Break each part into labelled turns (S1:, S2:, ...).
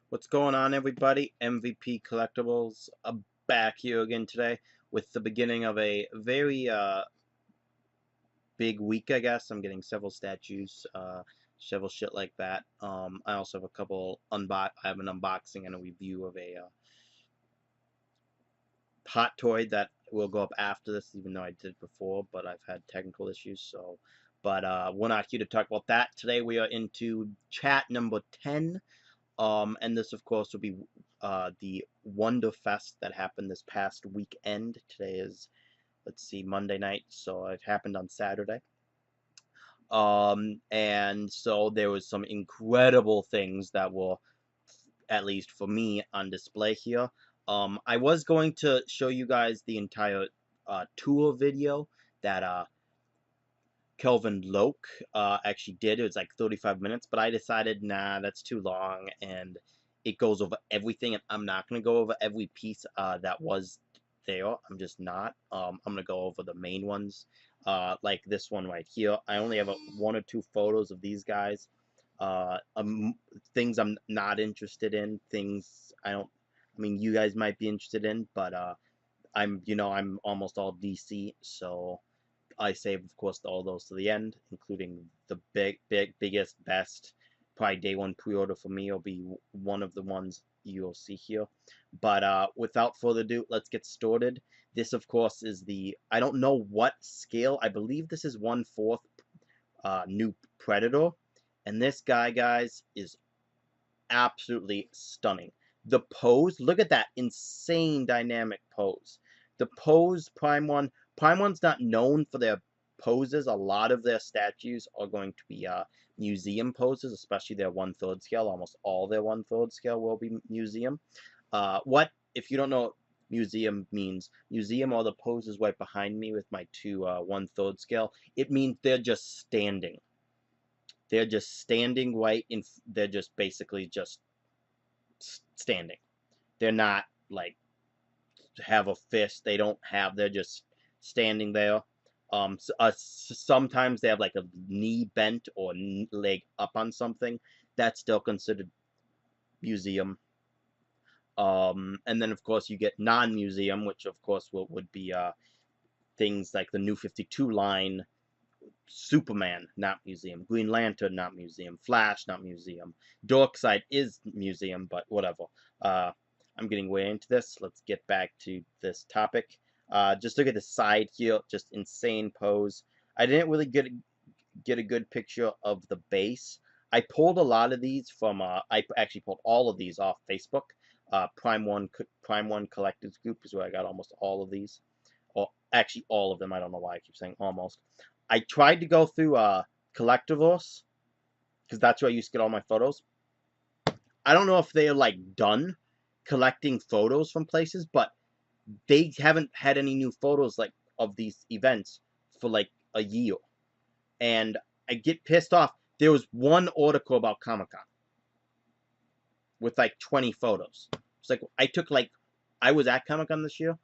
S1: What's going on, everybody? MVP Collectables back here again today with the beginning of a very big week, I guess. I'm getting several statues, several shit like that. I also have a couple I have an unboxing and a review of a hot toy that will go up after this, even though I did before, but I've had technical issues, so. But we're not here to talk about that. Today we are into chat number 10. And this, of course, will be the Wonderfest that happened this past weekend. Today is, let's see, Monday night, so it happened on Saturday. And so there was some incredible things that were, at least for me, on display here. I was going to show you guys the entire tour video that Kelvin Loke actually did. It was like 35 minutes, but I decided, nah, that's too long, and it goes over everything, and I'm not going to go over every piece that was there. I'm just not. I'm going to go over the main ones, like this one right here. I only have one or two photos of these guys. Things I'm not interested in, things I mean, you guys might be interested in, but I'm almost all DC, so I save, of course, all those to the end, including the biggest, best, probably day one pre-order for me will be one of the ones you'll see here. But without further ado, let's get started. This, of course, is I don't know what scale. I believe this is 1/4 new Predator. And this guy, guys, is absolutely stunning. The pose, look at that insane dynamic pose. The pose, Prime One's not known for their poses. A lot of their statues are going to be museum poses, especially their 1/3 scale. Almost all their 1/3 scale will be museum. What, if you don't know what museum means, museum are the poses right behind me with my two 1/3 scale. It means they're just standing. They're just standing right in, they're just basically just standing. They're not like have a fist. They don't have. They're just standing there. Sometimes they have like a knee bent or leg up on something. That's still considered museum. And then of course you get non-museum, which of course would be things like the New 52 line. Superman, not museum. Green Lantern, not museum. Flash, not museum. Darkseid is museum, but whatever. I'm getting way into this. Let's get back to this topic. Just look at the side here. Just insane pose. I didn't really get a good picture of the base. I pulled a lot of these from. I actually pulled all of these off Facebook. Prime One Collectives Group is where I got almost all of these. Or actually all of them. I don't know why I keep saying almost. I tried to go through Collectables because that's where I used to get all my photos. I don't know if they're like done collecting photos from places, but they haven't had any new photos like of these events for like a year. And I get pissed off. There was one article about Comic-Con with like 20 photos. It's like I was at Comic-Con this year.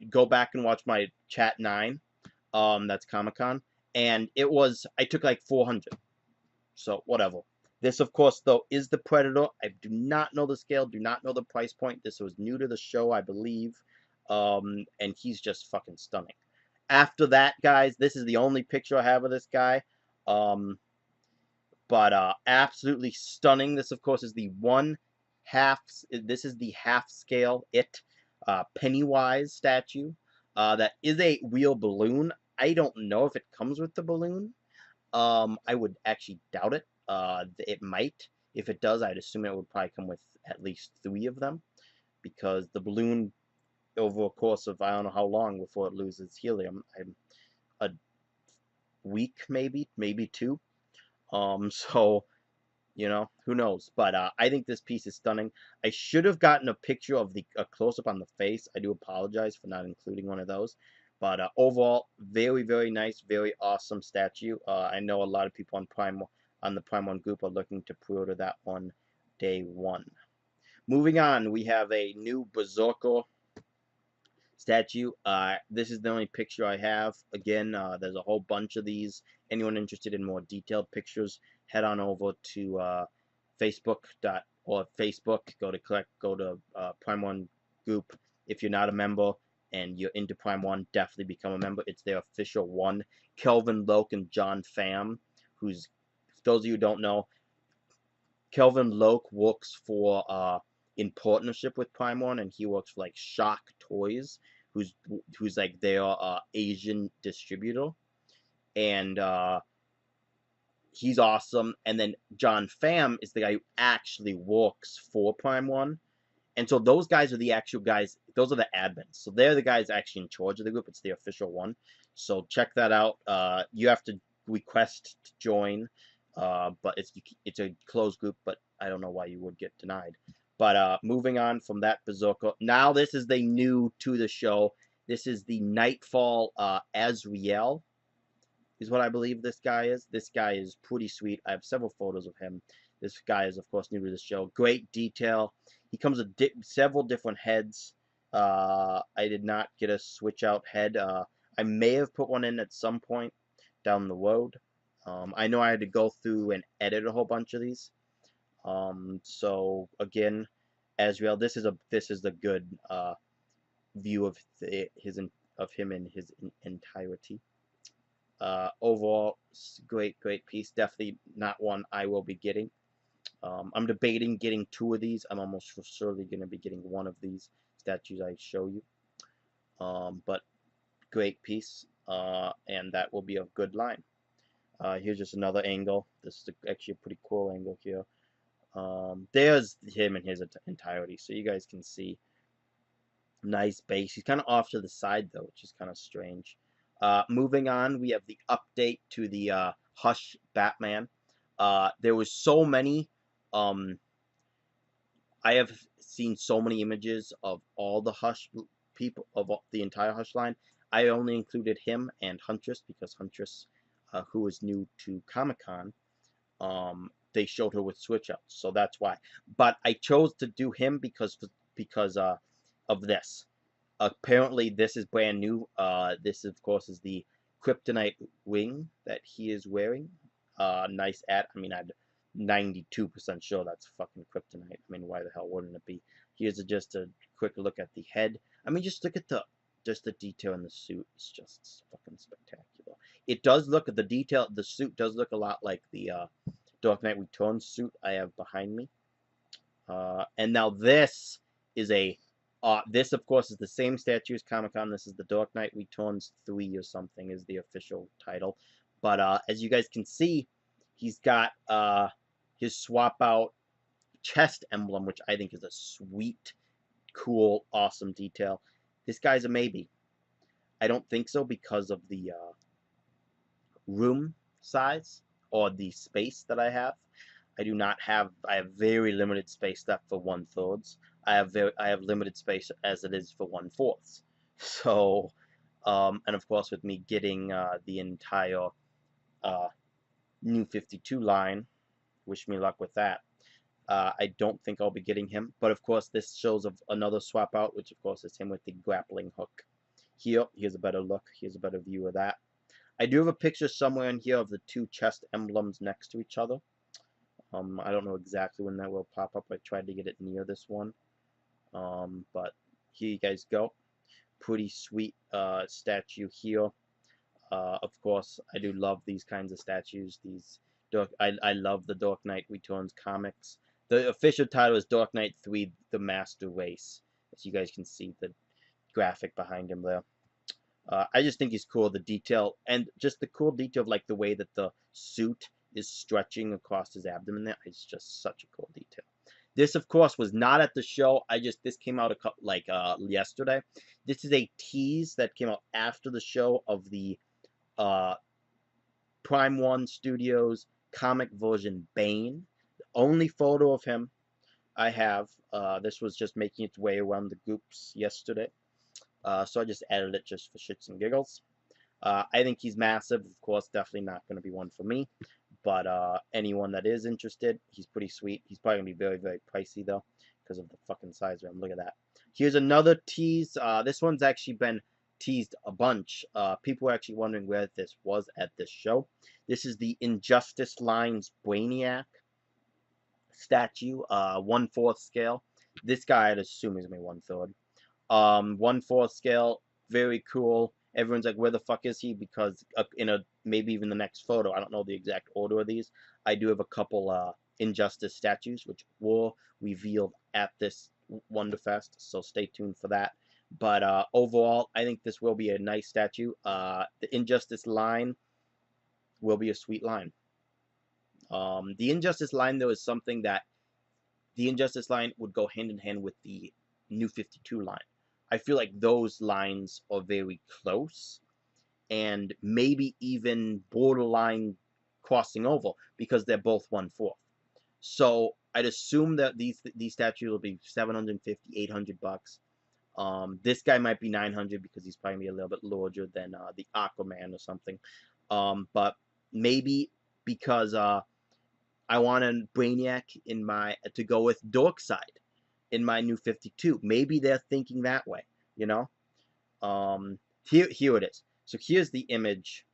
S1: Go back and watch my chat 9. That's Comic-Con, and I took like 400. So whatever. This, of course, though, is the Predator. I do not know the scale, do not know the price point. This was new to the show, I believe. And he's just fucking stunning. After that, guys, this is the only picture I have of this guy. But absolutely stunning. This, of course, is the this is the half scale Pennywise statue. That is a real balloon. I don't know if it comes with the balloon. I would actually doubt it. It might. If it does, I'd assume it would probably come with at least 3 of them, because the balloon, over a course of I don't know how long before it loses helium, a week maybe 2. So who knows? But I think this piece is stunning. I should have gotten a picture of a close-up on the face. I do apologize for not including one of those. But overall, very, very nice, very awesome statue. I know a lot of people on the Prime One group are looking to pre-order that one day 1. Moving on, we have a new Berserker statue. This is the only picture I have. Again, there's a whole bunch of these. Anyone interested in more detailed pictures, head on over to Facebook or Facebook. Go to Prime One group. If you're not a member and you're into Prime One, definitely become a member. It's their official one. Kelvin Loke and John Pham, who's, those of you who don't know, Kelvin Loke works for in partnership with Prime One, and he works for like Shock Toys, who's like their Asian distributor, and he's awesome. And then John Pham is the guy who actually works for Prime One. And so those guys are the actual guys. Those are the admins. So they're the guys actually in charge of the group. It's the official one. So check that out. You have to request to join, but it's a closed group. But I don't know why you would get denied. But moving on from that Berserker. Now this is the new to the show. This is the Nightfall Azrael, is what I believe this guy is. This guy is pretty sweet. I have several photos of him. This guy is, of course, new to the show. Great detail. He comes with several different heads. I did not get a switch out head. I may have put one in at some point down the road. I know I had to go through and edit a whole bunch of these. So again, Azrael, this is the good view of him in his entirety. Overall, great piece. Definitely not one I will be getting. I'm debating getting 2 of these. I'm almost surely going to be getting one of these statues I show you. But great piece, and that will be a good line. Here's just another angle. This is actually a pretty cool angle here. There's him in his entirety, so you guys can see. Nice base. He's kind of off to the side, though, which is kind of strange. Moving on, we have the update to the Hush Batman. There was so many. I have seen so many images of all the Hush people, of the entire Hush line. I only included him and Huntress because Huntress, who is new to Comic-Con, they showed her with switch outs, so that's why. But I chose to do him because of this. Apparently, this is brand new. This, of course, is the Kryptonite wing that he is wearing. Nice ad. I mean, I'm 92% sure that's fucking Kryptonite. I mean, why the hell wouldn't it be? Here's just a quick look at the head. I mean, just look at the detail in the suit. It's just fucking spectacular. It does look at the detail. The suit does look a lot like the Dark Knight Returns suit I have behind me. And now this is this, of course, is the same statue as Comic-Con. This is the Dark Knight Returns 3 or something is the official title. But as you guys can see, he's got his swap-out chest emblem, which I think is a sweet, cool, awesome detail. This guy's a maybe. I don't think so because of the room size or the space that I have. I have very limited space left for 1/3. I have limited space as it is for 1/4. So, and of course with me getting the entire New 52 line, wish me luck with that. I don't think I'll be getting him, but of course this shows of another swap out, which of course is him with the grappling hook. Here's a better look. Here's a better view of that. I do have a picture somewhere in here of the 2 chest emblems next to each other. I don't know exactly when that will pop up. I tried to get it near this one. But here you guys go. Pretty sweet statue here. Of course, I do love these kinds of statues. I love the Dark Knight Returns comics. The official title is Dark Knight 3: The Master Race. As you guys can see, the graphic behind him there. I just think he's cool. The detail, and just the cool detail of like the way that the suit is stretching across his abdomen there. It's just such a cool detail. This, of course, was not at the show. This came out yesterday. This is a tease that came out after the show of the Prime One Studios comic version Bane. The only photo of him I have. This was just making its way around the groups yesterday. So I just added it just for shits and giggles. I think he's massive. Of course, definitely not going to be one for me. But anyone that is interested, he's pretty sweet. He's probably going to be very, very pricey, though, because of the fucking size of him. Look at that. Here's another tease. This one's actually been teased a bunch. People were actually wondering where this was at this show. This is the Injustice Lines Brainiac statue, 1/4 scale. This guy, I'd assume, is gonna be 1/3. 1/4 scale, very cool. Everyone's like, where the fuck is he? Because in a maybe even the next photo, I don't know the exact order of these. I do have a couple Injustice statues, which were revealed at this Wonderfest, so stay tuned for that. But overall, I think this will be a nice statue. The Injustice line will be a sweet line. The Injustice line, though, is something that the Injustice line would go hand in hand with the New 52 line. I feel like those lines are very close and maybe even borderline crossing over because they're both 1/4. So I'd assume that these statues will be 750, $800. This guy might be 900 because he's probably a little bit larger than the Aquaman or something. But maybe because I want a Brainiac in to go with Darkseid in my New 52. Maybe they're thinking that way, you know. Here it is. So here's the image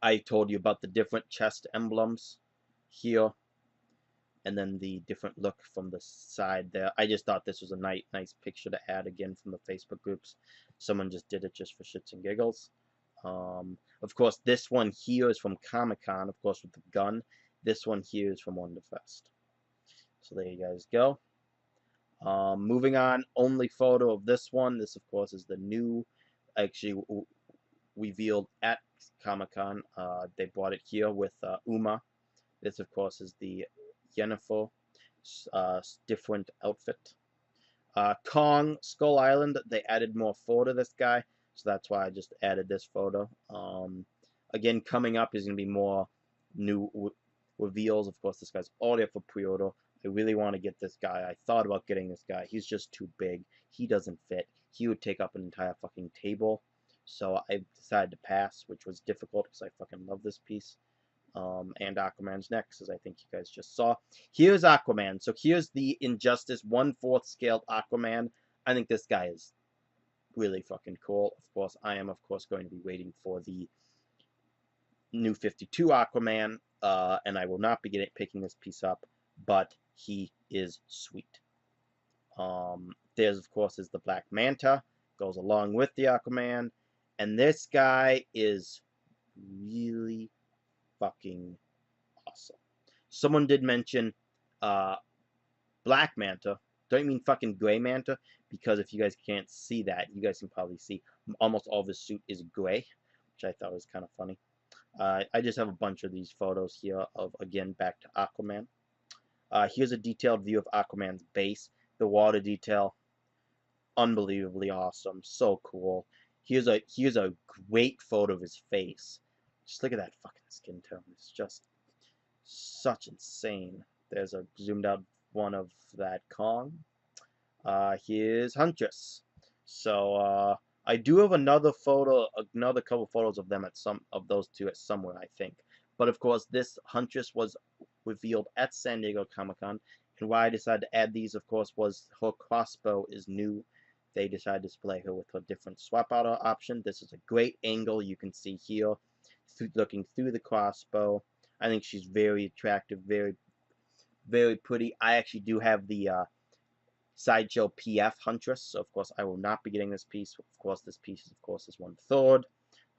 S1: I told you about, the different chest emblems here, and then the different look from the side there. I just thought this was a nice picture to add again from the Facebook groups. Someone just did it just for shits and giggles. Of course, this one here is from Comic-Con, of course, with the gun. This one here is from Wonderfest. So there you guys go. Moving on, only photo of this one. This, of course, is the new, actually revealed at Comic-Con. They brought it here with Uma. This, of course, is the Yennefer different outfit. Kong, Skull Island, they added more photo to this guy, so that's why I just added this photo. Again, coming up is going to be more new reveals. Of course, this guy's all there for pre-order. I really want to get this guy. I thought about getting this guy. He's just too big. He doesn't fit. He would take up an entire fucking table. So I decided to pass, which was difficult because I fucking love this piece. And Aquaman's next, as I think you guys just saw. Here's Aquaman. So here's the Injustice 1/4 scaled Aquaman. I think this guy is really fucking cool. Of course, I am, of course, going to be waiting for the New 52 Aquaman, and I will not be picking this piece up, but he is sweet. There's, of course, is the Black Manta, goes along with the Aquaman, and this guy is really fucking awesome. Someone did mention Black Manta. Don't mean fucking Gray Manta, because if you guys can't see that, you guys can probably see almost all of his suit is gray, which I thought was kind of funny. I just have a bunch of these photos here of, again, back to Aquaman. Here's a detailed view of Aquaman's base. The water detail, unbelievably awesome. So cool. Here's a great photo of his face. Just look at that fucking skin tone. It's just such insane. There's a zoomed out one of that Kong. Here's Huntress. So I do have another couple photos of them at those two at somewhere, I think. But of course, this Huntress was revealed at San Diego Comic-Con, and why I decided to add these, of course, was her crossbow is new. They decided to display her with a different swap out option. This is a great angle you can see here, looking through the crossbow. I think she's very attractive, very, very pretty. I actually do have the Sideshow PF Huntress, so of course I will not be getting this piece. Of course, this piece, of course, is 1/3.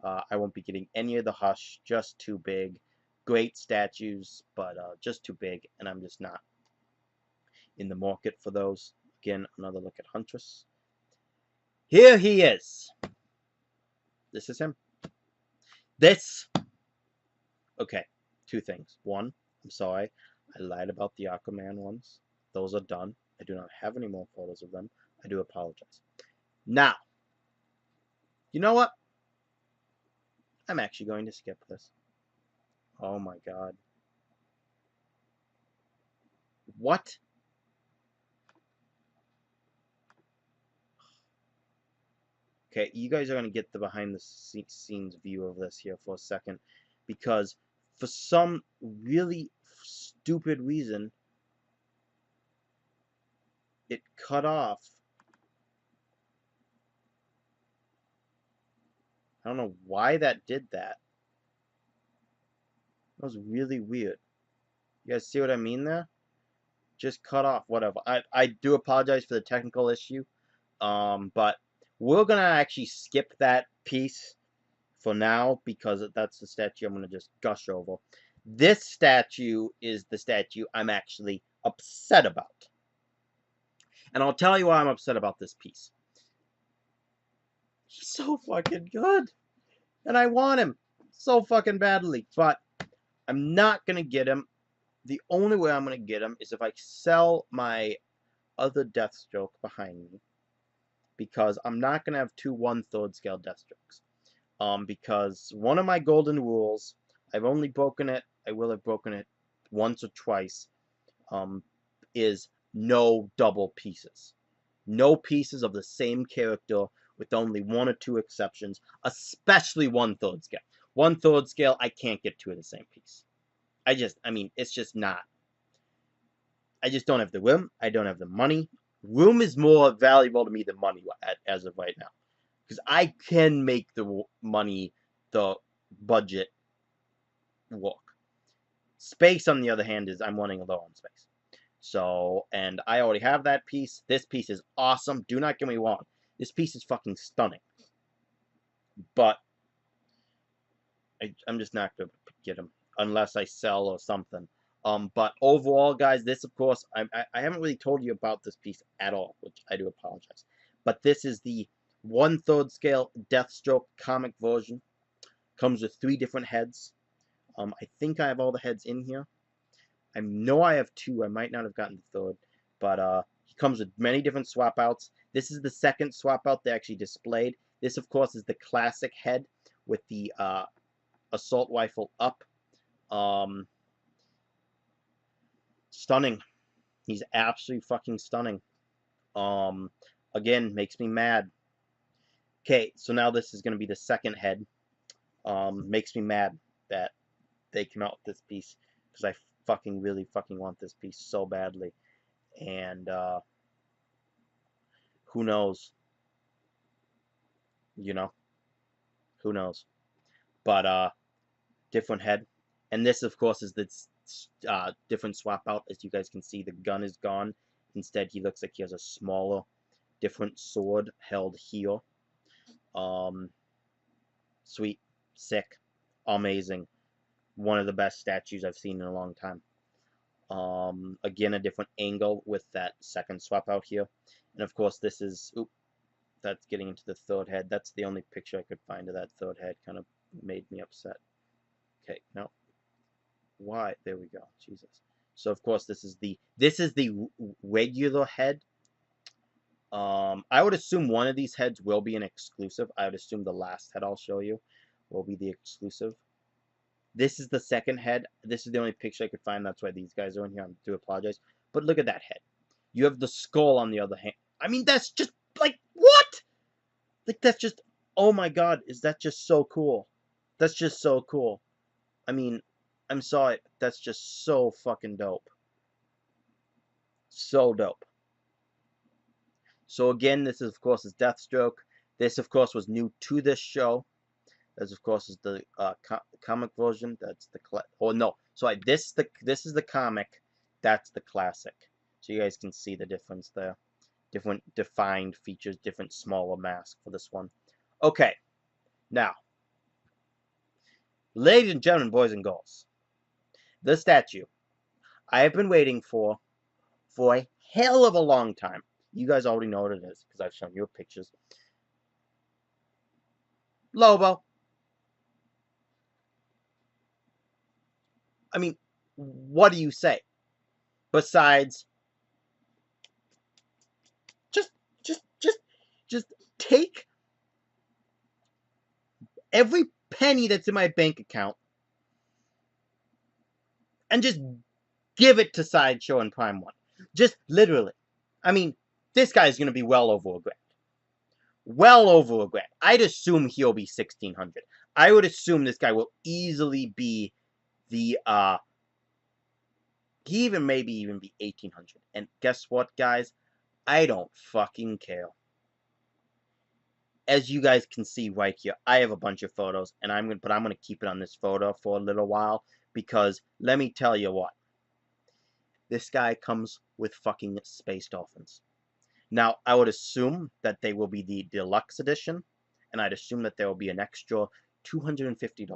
S1: I won't be getting any of the Hush, just too big. Great statues, but just too big, and I'm just not in the market for those. Again, another look at Huntress. Here he is. This is him. Okay, two things. One, I'm sorry, I lied about the Aquaman ones. Those are done. I do not have any more photos of them. I do apologize. Now, you know what? I'm actually going to skip this. Oh my god. What? Okay, you guys are going to get the behind the scenes view of this here for a second, because for some really stupid reason, it cut off. I don't know why that did that. That was really weird. You guys see what I mean there? Just cut off, whatever. I do apologize for the technical issue. But we're gonna actually skip that piece for now because that's the statue I'm gonna just gush over. This statue is the statue I'm actually upset about. And I'll tell you why I'm upset about this piece. He's so fucking good. And I want him so fucking badly. But I'm not gonna get him. The only way I'm gonna get him is if I sell my other Deathstroke behind me. Because I'm not gonna have two 1/3 scale Deathstrokes. Because one of my golden rules, I've only broken it, I will have broken it once or twice, is no double pieces. No pieces of the same character with only one or two exceptions, especially 1/3 scale. 1/3 scale, I can't get two of the same piece. I mean, it's just not. I just don't have the room. I don't have the money. Room is more valuable to me than money as of right now. Because I can make the money, the budget work. Space, on the other hand, is I'm running low on space. So, and I already have that piece. This piece is awesome. Do not get me wrong. This piece is fucking stunning. But I'm just not going to get them unless I sell or something. But overall, guys, this, of course, I haven't really told you about this piece at all, which I do apologize. But this is the 1/3 scale Deathstroke comic version. Comes with 3 different heads. I think I have all the heads in here. I know I have 2. I might not have gotten the 3rd. But he comes with many different swap outs. This is the second swap out they actually displayed. This, of course, is the classic head with the assault rifle up. Stunning. He's absolutely fucking stunning. Again, makes me mad. Okay, so now this is going to be the second head. Makes me mad that they came out with this piece because I fucking really fucking want this piece so badly. And who knows? You know, who knows? But different head. And this, of course, is the different swap out. As you guys can see, the gun is gone. Instead, he looks like he has a smaller, different sword held here. Sweet, sick, amazing. One of the best statues I've seen in a long time. Again, a different angle with that second swap out here. And of course, this is, that's getting into the 3rd head. That's the only picture I could find of that 3rd head. Kind of made me upset. Okay, no. Why? There we go. Jesus. So of course, this is the regular head. I would assume one of these heads will be an exclusive. I would assume the last head I'll show you will be the exclusive. This is the second head. This is the only picture I could find. That's why these guys are in here. I do apologize. But look at that head. You have the skull on the other hand. I mean, that's just, like, what? Like, that's just, oh my god, is that just so cool? That's just so cool. I mean, I'm sorry, that's just so fucking dope. So dope. So again, this is, of course, is Deathstroke. This, of course, was new to this show. This, of course, is the comic version. That's the no. So this is the comic. That's the classic. So you guys can see the difference there. Different defined features, different smaller mask for this one. Okay, now, ladies and gentlemen, boys and girls, the statue I have been waiting for a hell of a long time. You guys already know what it is because I've shown you pictures. Lobo. I mean, what do you say? Besides, just take every penny that's in my bank account and just give it to Sideshow and Prime 1. Just literally. I mean, this guy's going to be well over $1,000. Well over $1,000. I'd assume he'll be 1,600. I would assume this guy will easily be the, he even maybe even be 1,800. And guess what, guys? I don't fucking care. As you guys can see right here, I have a bunch of photos, and I'm gonna keep it on this photo for a little while because let me tell you what. This guy comes with fucking space dolphins. Now, I would assume that they will be the deluxe edition, and I'd assume that there will be an extra $250.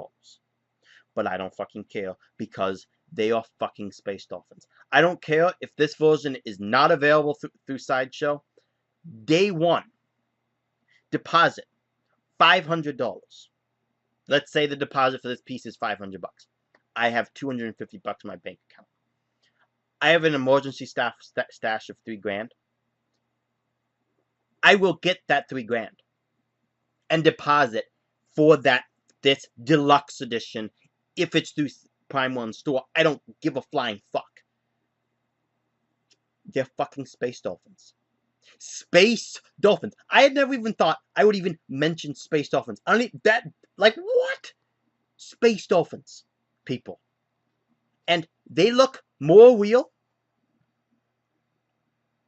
S1: But I don't fucking care because they are fucking space dolphins. I don't care if this version is not available through Sideshow. Day one, deposit $500. Let's say the deposit for this piece is $500. I have $250 in my bank account. I have an emergency stash of $3,000. I will get that $3,000 and deposit for this deluxe edition. If it's through Prime One store, I don't give a flying fuck. They're fucking space dolphins. Space dolphins. I had never even thought I would even mention space dolphins. I don't even, that, like, what? Space dolphins, people. And they look more real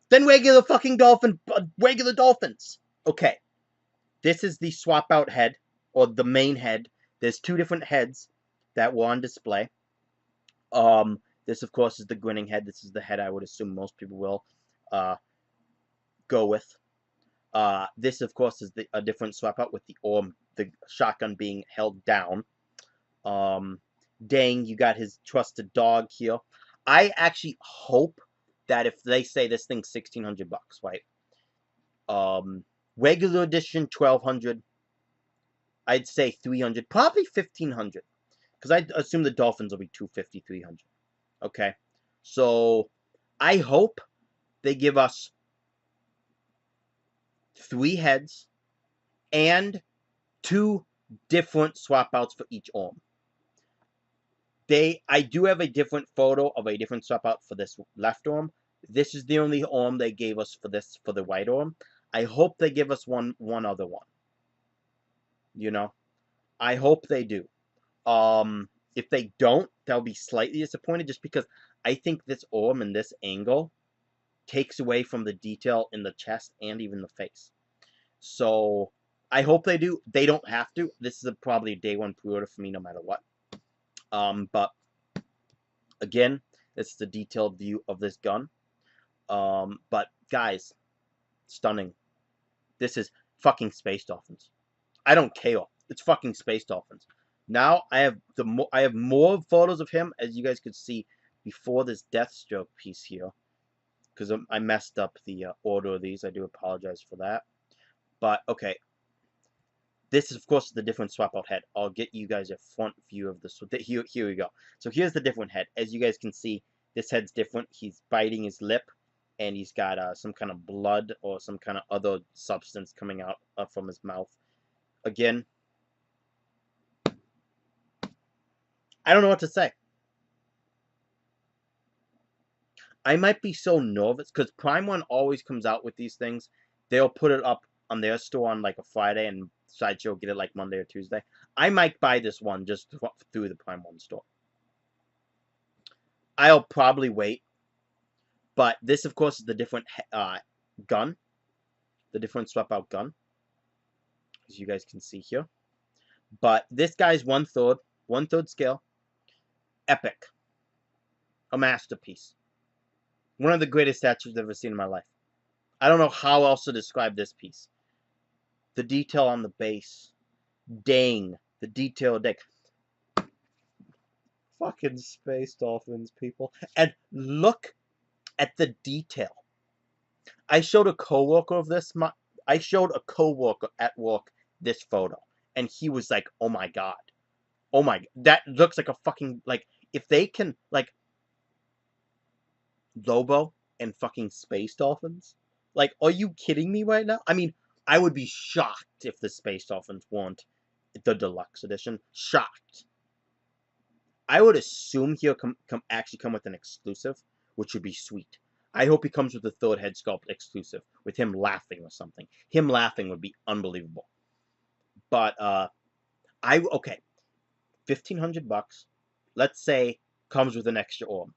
S1: than regular fucking regular dolphins. Okay. This is the swap out head, or the main head. There's two different heads that were on display. This, of course, is the grinning head. This is the head I would assume most people will go with. This, of course, is a different swap out with the shotgun being held down. Dang, you got his trusted dog here. I actually hope that if they say this thing's $1,600, right? Regular edition $1,200. I'd say $300, probably $1,500, because I assume the Dolphins will be $250, $300. Okay, so I hope they give us 3 heads and 2 different swap outs for each arm. I do have a different photo of a different swap out for this left arm. This is the only arm they gave us for the right arm. I hope they give us one other one. You know, I hope they do. If they don't, they'll be slightly disappointed, just because I think this arm and this angle takes away from the detail in the chest and even the face. So I hope they do. They don't have to. This is probably a day one pre-order for me, no matter what. But again, this is the detailed view of this gun. But guys, stunning. This is fucking space dolphins. I don't care. It's fucking space dolphins. Now I have more photos of him, as you guys could see before this Deathstroke piece here, because I messed up the order of these. I do apologize for that. But okay, this is of course the different swap out head. I'll get you guys a front view of this. Here we go. So here's the different head. As you guys can see, this head's different. He's biting his lip, and he's got some kind of blood or some kind of other substance coming out from his mouth. Again, I don't know what to say. I might be so nervous because Prime One always comes out with these things. They'll put it up on their store on like a Friday, and Sideshow get it like Monday or Tuesday. I might buy this one just through the Prime One store. I'll probably wait. But this, of course, is the different gun. The different swap out gun. As you guys can see here. But this guy's 1/3. 1/3 scale. Epic. A masterpiece. One of the greatest statues I've ever seen in my life. I don't know how else to describe this piece. The detail on the base. Dang. The detail deck. Fucking space dolphins, people. And look at the detail. I showed a coworker of this. I showed a coworker at work this photo, and he was like, "Oh my god, oh my, that looks like a fucking like if they can like Lobo and fucking space dolphins. Like, are you kidding me right now? I mean, I would be shocked if the space dolphins weren't the deluxe edition. Shocked. I would assume he'll actually come with an exclusive, which would be sweet. I hope he comes with a 3rd head sculpt exclusive, with him laughing or something. Him laughing would be unbelievable. But, okay, $1,500, let's say, comes with an extra arm.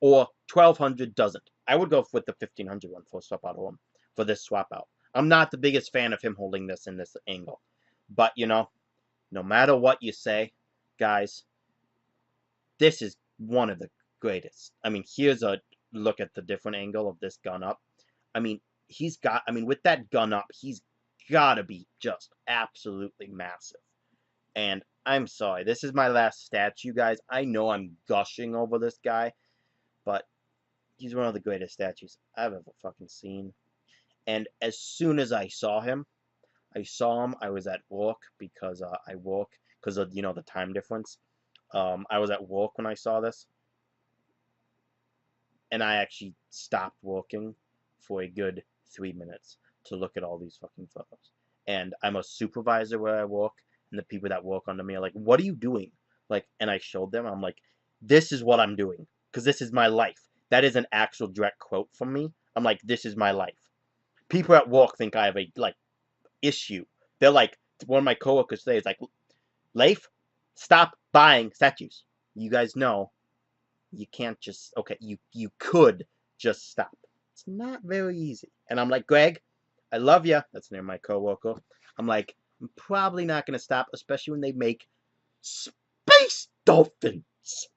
S1: Or $1,200 doesn't. I would go with the $1,500 one for a swap out arm, for this swap out. I'm not the biggest fan of him holding this in this angle. But, you know, no matter what you say, guys, this is one of the greatest. I mean, here's a look at the different angle of this gun up. I mean, with that gun up, he's gotta be just absolutely massive. And I'm sorry, this is my last statue, guys. I know I'm gushing over this guy, but he's one of the greatest statues I've ever fucking seen. And as soon as I was at work because I work because of the time difference. I was at work when I saw this, and I actually stopped working for a good 3 minutes to look at all these fucking photos. And I'm a supervisor where I work, and the people that work under me are like, "What are you doing?" Like, and I showed them. I'm like, "This is what I'm doing because this is my life." That is an actual direct quote from me. I'm like, "This is my life." People at work think I have a issue. They're like, one of my coworkers today is like, "Leif, stop buying statues. You guys know you can't just okay, you could just stop. It's not very easy." And I'm like, "Greg, I love you." That's the name of my coworker. I'm like, "I'm probably not gonna stop, especially when they make space dolphins."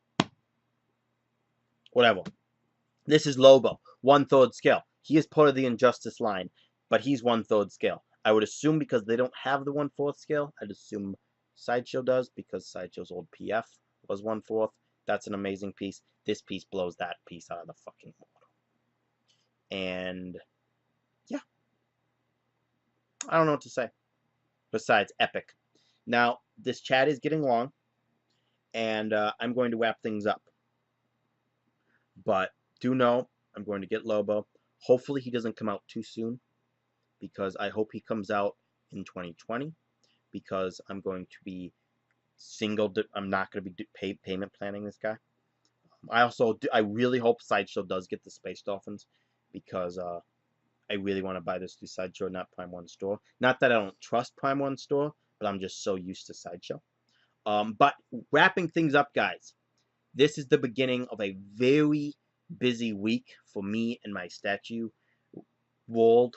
S1: Whatever. This is Lobo, 1/3 scale. He is part of the Injustice line, but he's 1/3 scale. I would assume because they don't have the 1/4 scale, I'd assume Sideshow does because Sideshow's old PF was 1/4. That's an amazing piece. This piece blows that piece out of the fucking water. And yeah, I don't know what to say besides epic. Now, this chat is getting long, and I'm going to wrap things up. But do know I'm going to get Lobo. Hopefully, he doesn't come out too soon because I hope he comes out in 2020 because I'm going to be I'm not going to be payment planning this guy. I really hope Sideshow does get the Space Dolphins because I really want to buy this through Sideshow, not Prime One Store. Not that I don't trust Prime One Store, but I'm just so used to Sideshow. But wrapping things up, guys, this is the beginning of a very busy week for me and my statue world.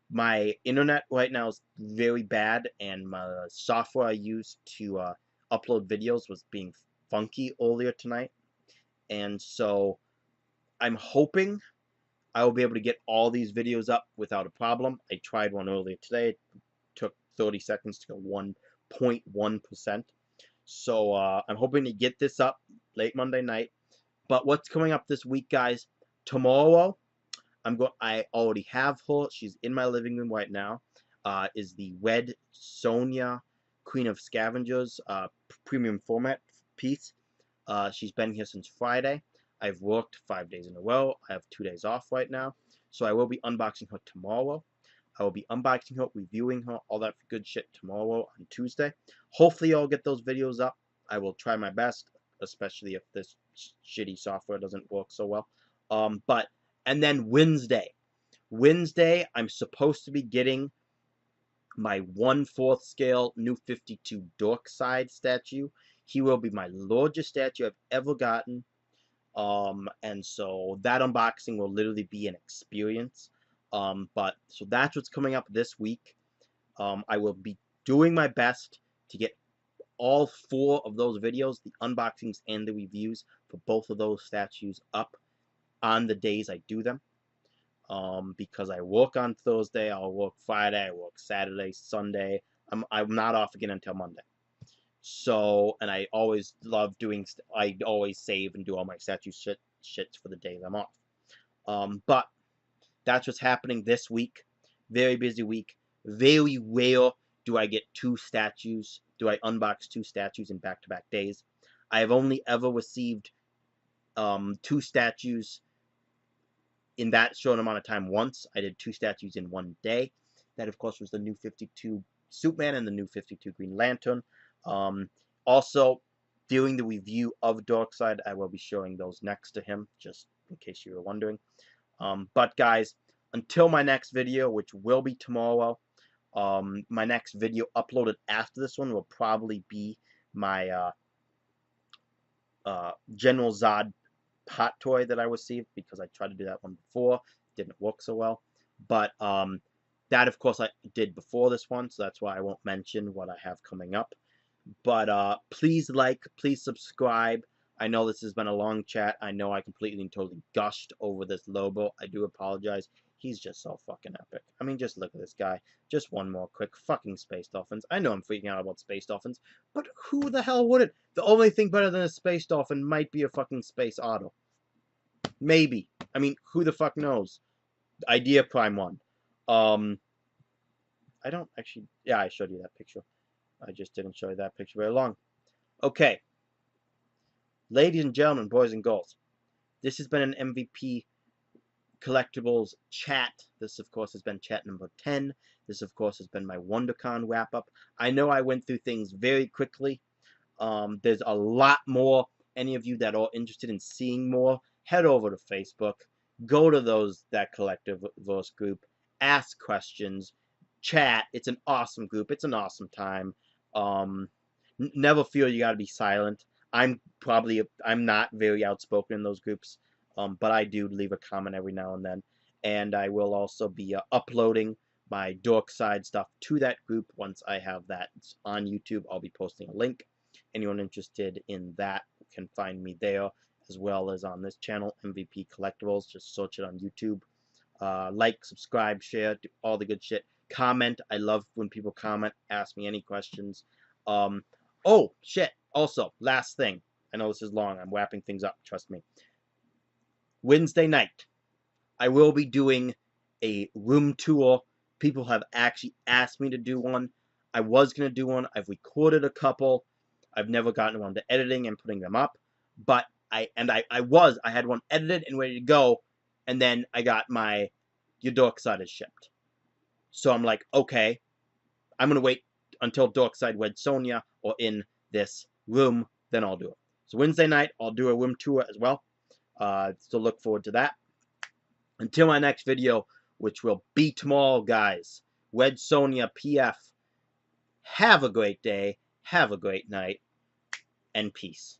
S1: My internet right now is very bad, and my software I used to upload videos was being funky earlier tonight. And so I'm hoping I will be able to get all these videos up without a problem. I tried one earlier today. It took 30 seconds to go 1.1%. So I'm hoping to get this up late Monday night. But what's coming up this week, guys? Tomorrow, I already have her. She's in my living room right now. Is the Red Sonia Queen of Scavengers premium format piece. She's been here since Friday. I've worked 5 days in a row. I have 2 days off right now. So I will be unboxing her tomorrow. I will be unboxing her, reviewing her, all that good shit tomorrow on Tuesday. Hopefully I'll get those videos up. I will try my best, especially if this shitty software doesn't work so well. And then Wednesday, I'm supposed to be getting my 1/4 scale new 52 Dorkside statue. He will be my largest statue I've ever gotten. And so that unboxing will literally be an experience. But so that's what's coming up this week. I will be doing my best to get all 4 of those videos, the unboxings and the reviews for both of those statues up on the days I do them. Because I work on Thursday, I'll work Friday, I work Saturday, Sunday. I'm not off again until Monday. So, and I always love doing. I always save and do all my statue shits for the days I'm off. But that's what's happening this week. Very busy week. Very rare do I get 2 statues. Do I unbox 2 statues in back-to-back days? I have only ever received 2 statues in that short amount of time once. I did 2 statues in one day. That, of course, was the new 52 Superman and the new 52 Green Lantern. Also, doing the review of Darkseid, I will be showing those next to him, just in case you were wondering. But guys, until my next video, which will be tomorrow, my next video uploaded after this one will probably be my General Zod pot toy that I received, because I tried to do that one before. Didn't work so well. But that, of course, I did before this one, so that's why I won't mention what I have coming up. But please like, please subscribe. I know this has been a long chat. I know I completely and totally gushed over this Lobo. I do apologize. He's just so fucking epic. I mean, just look at this guy. Just one more quick fucking Space Dolphins. I know I'm freaking out about Space Dolphins, but who the hell wouldn't? The only thing better than a Space Dolphin might be a fucking Space Otter. Maybe. I mean, who the fuck knows? Idea Prime 1. I don't actually... Yeah, I showed you that picture. I just didn't show you that picture very long. Okay. Ladies and gentlemen, boys and girls, this has been an MVP Collectables chat. This, of course, has been chat number 10. This, of course, has been my WonderCon wrap-up. I know I went through things very quickly. There's a lot more. Any of you that are interested in seeing more, head over to Facebook. Go to that Collectables group. Ask questions. Chat. It's an awesome group. It's an awesome time. Never feel you got to be silent. I'm not very outspoken in those groups, but I do leave a comment every now and then. And I will also be uploading my Dork Side stuff to that group once I have that on YouTube. I'll be posting a link. Anyone interested in that can find me there, as well as on this channel, MVP Collectables. Just search it on YouTube. Like, subscribe, share, do all the good shit. Comment. I love when people comment, ask me any questions. Oh, shit. Also, last thing. I know this is long. I'm wrapping things up. Trust me. Wednesday night, I will be doing a room tour. People have actually asked me to do one. I was going to do one. I've recorded a couple. I've never gotten around to editing and putting them up. But I had one edited and ready to go. And then I got your Dorkside is shipped. So I'm like, okay, I'm going to wait until Dorkside wed Sonia or in this room, then I'll do it. So Wednesday night, I'll do a room tour as well. So look forward to that. Until my next video, which will be tomorrow, guys. Wed Sonia PF. Have a great day. Have a great night. And peace.